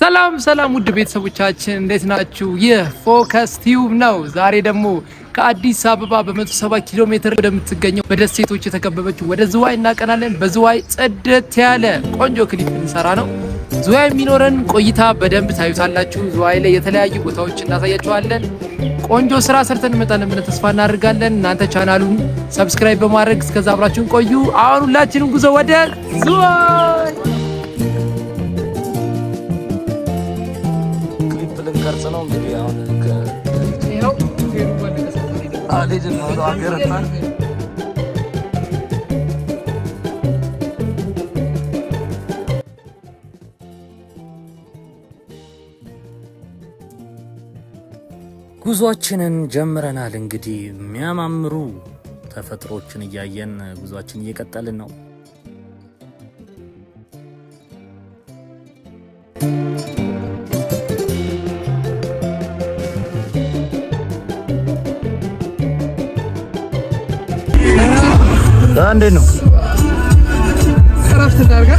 ሰላም ውድ ቤተሰቦቻችን እንዴት ናችሁ? ይህ ፎከስ ቲዩብ ነው። ዛሬ ደግሞ ከአዲስ አበባ በ170 ኪሎ ሜትር ወደምትገኘው በደሴቶች የተከበበችው ወደ ዝዋይ እናቀናለን። በዝዋይ ጽድት ያለ ቆንጆ ክሊፕ እንሰራ ነው። ዝዋይ የሚኖረን ቆይታ በደንብ ታዩታላችሁ። ዝዋይ ላይ የተለያዩ ቦታዎች እናሳያችኋለን። ቆንጆ ስራ ሰርተን እንመጣለን ብለን ተስፋ እናደርጋለን። እናንተ ቻናሉን ሰብስክራይብ በማድረግ እስከዛ አብራችሁን ቆዩ። አሁን ሁላችንም ጉዞ ወደ ዝዋይ ቅርጽ ነው እንግዲህ አሁን ከይሄው ፌሩ ወለከሰተ አለጅ ነው አገረታ ጉዟችንን ጀምረናል። እንግዲህ የሚያማምሩ ተፈጥሮችን እያየን ጉዟችን እየቀጠልን ነው። እንዴት ነው እረፍት ዳርጋ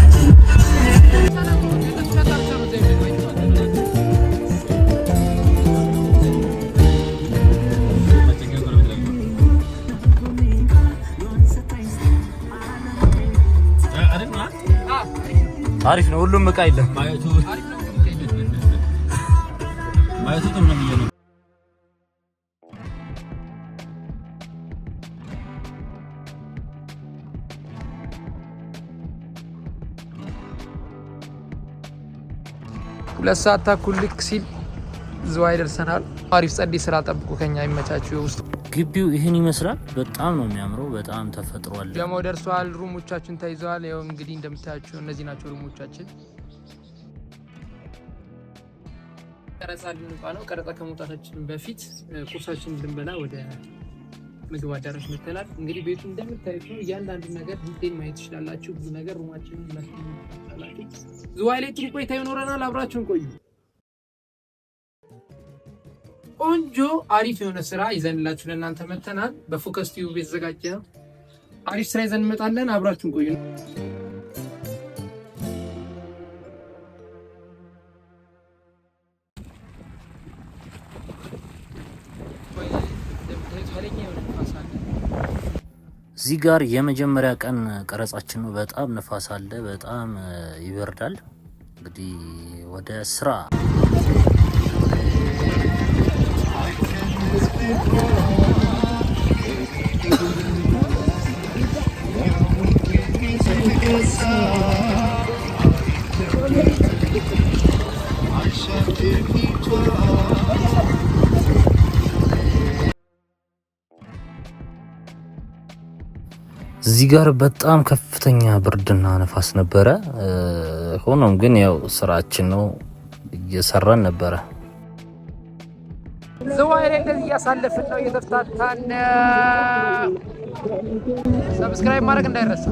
አሪፍ ነው። ሁሉም እቃ የለም ማየቱ ነው። ሁለት ሰዓት ተኩል ልክ ሲል ዝዋይ ደርሰናል። አሪፍ ጸዴ ስራ ጠብቁ ከኛ ይመቻችሁ። የውስጥ ግቢው ይህን ይመስላል። በጣም ነው የሚያምረው። በጣም ተፈጥሯል። ጀማው ደርሷል። ሩሞቻችን ተይዘዋል። ያው እንግዲህ እንደምታያችሁ እነዚህ ናቸው ሩሞቻችን። ቀረጻ ልንወጣ ነው። ቀረጻ ከመውጣታችን በፊት ቁርሳችን ልንበላ ወደ ምግብ አዳራሽ መጥተናል። እንግዲህ ቤቱ እንደምታዩት ነው። እያንዳንዱ ነገር ዲቴል ማየት ትችላላችሁ። ብዙ ነገር ሩማችንን እናስተምራላችሁ። ዝዋይ ላይ ጥሩ ቆይታ ይኖረናል። አብራችሁን ቆዩ። ቆንጆ አሪፍ የሆነ ስራ ይዘንላችሁ ለእናንተ መጥተናል። በፎከስ ቲዩብ የተዘጋጀ ነው። አሪፍ ስራ ይዘን እንመጣለን። አብራችሁን ቆዩ። እዚህ ጋር የመጀመሪያ ቀን ቀረጻችን ነው። በጣም ነፋስ አለ፣ በጣም ይበርዳል። እንግዲህ ወደ ስራ እዚህ ጋር በጣም ከፍተኛ ብርድና ነፋስ ነበረ። ሆኖም ግን ያው ስራችን ነው፣ እየሰራን ነበረ። ዝዋይ ላይ እንደዚህ እያሳለፍን ነው፣ እየተፍታታን። ሰብስክራይብ ማድረግ እንዳይረሳ።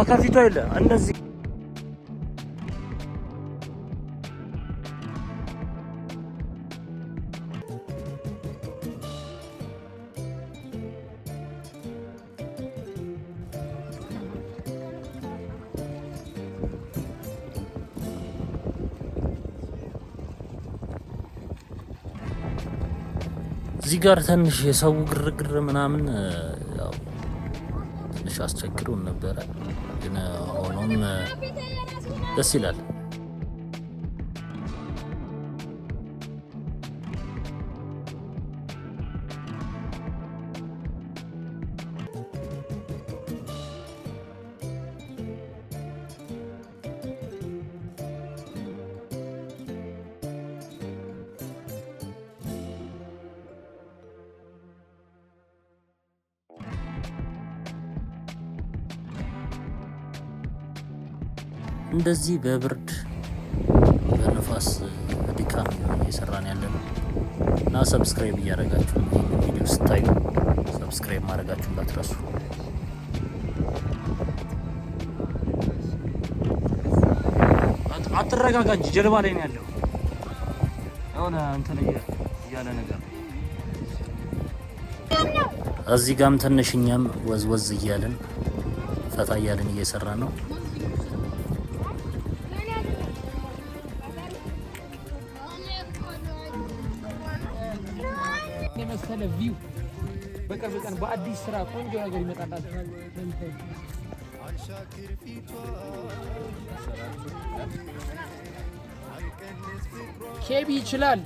ከፊቷ የለ እነዚህ እዚህ ጋር ትንሽ የሰው ግርግር ምናምን ያው ትንሽ አስቸግሮን ነበረ፣ ግን ሆኖም ደስ ይላል። እንደዚህ በብርድ በነፋስ ድካም እየሰራን ያለነው እና ሰብስክራይብ እያደረጋችሁ ቪዲዮ ስታዩ ሰብስክራይብ ማድረጋችሁ እንዳትረሱ። አትረጋጋ እንጂ ጀልባ ላይ ነው ያለው። አሁን አንተ ላይ ያለ ነገር እዚህ ጋም ትንሽኛም ወዝወዝ እያልን ፈታ እያልን እየሰራ ነው። የመሰለ ቪው በቅርብ ቀን በአዲስ ስራ ቆንጆ ነገር ይመጣላችኋል። ኬቢ ይችላል።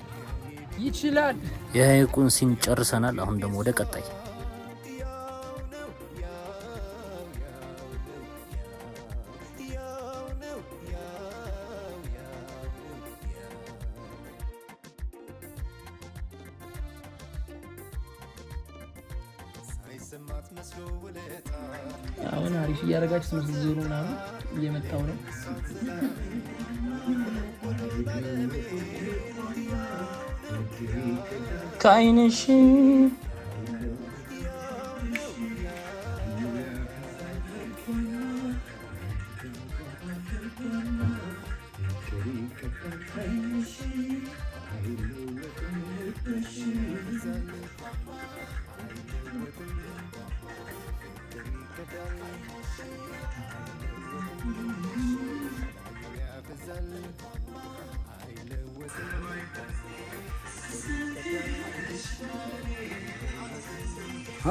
የሐይቁን ሲን ጨርሰናል። አሁን ደግሞ ወደ ቀጣይ አሁን አሪፍ እያደረጋችሁ ዞሩ ምናምን እየመጣው ነው። ከዓይንሽ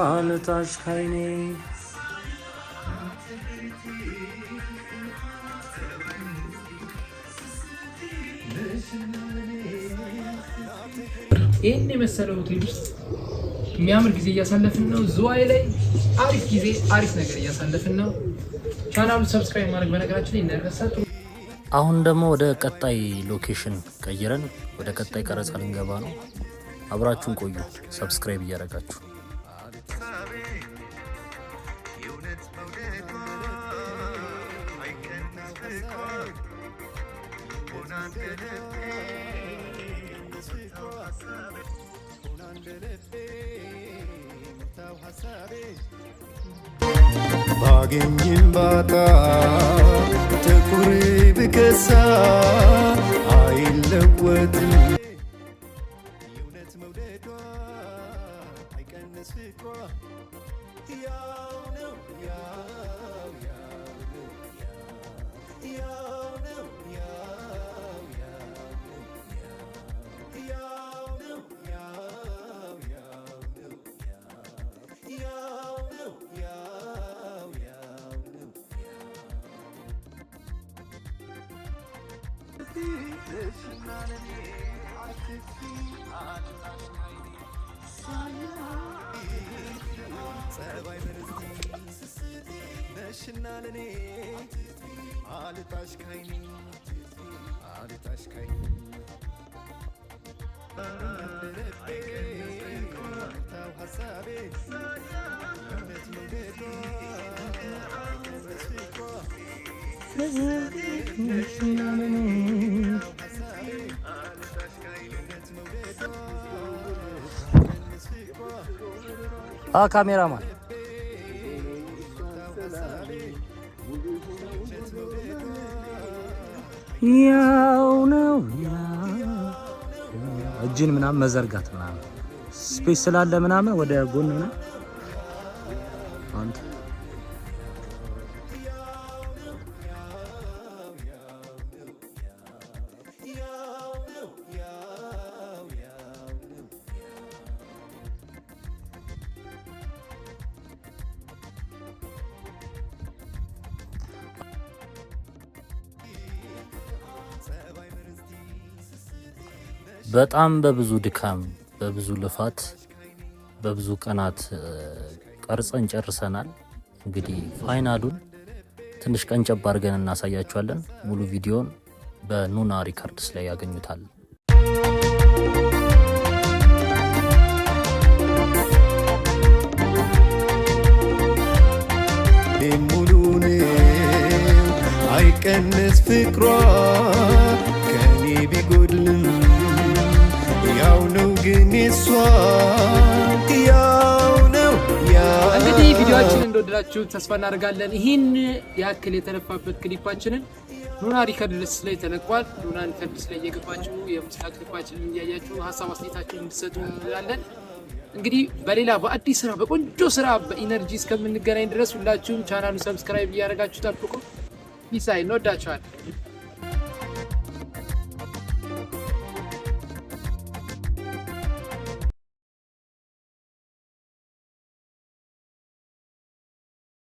አልታሽ ከዓይኔ ይህን የመሰለው ሆቴል ውስጥ የሚያምር ጊዜ እያሳለፍን ነው። ዝዋይ ላይ አሪፍ ጊዜ አሪፍ ነገር እያሳለፍን ነው። ቻናሉ ሰብስክራይብ ማድረግ በነገራችን ላይ እንዳይረሳት። አሁን ደግሞ ወደ ቀጣይ ሎኬሽን ቀይረን ወደ ቀጣይ ቀረጻ ልንገባ ነው። አብራችሁን ቆዩ ሰብስክራይብ እያደረጋችሁ። ባገኝም ባጣ ጥቁር ብከሳ አይለወጥም የእውነት መውደዷ አይቀንስ ፍቅሯ ያው ነው ጸባይ በረስቲ ስስቴ ነሽና ለኔ አልጣሽ ካይኒ ታው ሀሳቤ እውነት መውደዷ ካሜራማን ያው ነው እጅን ምናምን መዘርጋት ምናምን ስፔስ ስላለ ምናምን ወደ ጎን ምናምን አንተ በጣም በብዙ ድካም በብዙ ልፋት በብዙ ቀናት ቀርጸን ጨርሰናል። እንግዲህ ፋይናሉን ትንሽ ቀንጨብ አድርገን እናሳያችኋለን። ሙሉ ቪዲዮን በኑና ሪካርድስ ላይ ያገኙታል። ሙሉን ቢቀንስ ፍቅሯ ከኔ ቢጎድልም ያው ነው ግን እሷ ያው ነው። እንግዲህ ቪዲዮአችንን እንደወደዳችሁ ተስፋ እናደርጋለን። ይህን ያክል የተለፋበት ክሊፓችንን ኑና ሪከርድስ ላይ ተለቋል። ኑና ሪከርድስ ላይ እየገባችሁ የሙዚቃ ክሊፓችንን እያያችሁ ሀሳብ አስተያየታችሁን እንድትሰጡ እንላለን። እንግዲህ በሌላ በአዲስ ስራ በቆንጆ ስራ በኢነርጂ እስከምንገናኝ ድረስ ሁላችሁም ቻናሉን ሰብስክራይብ እያደረጋችሁ ጠብቁ። ፒስ። እንወዳችኋለን።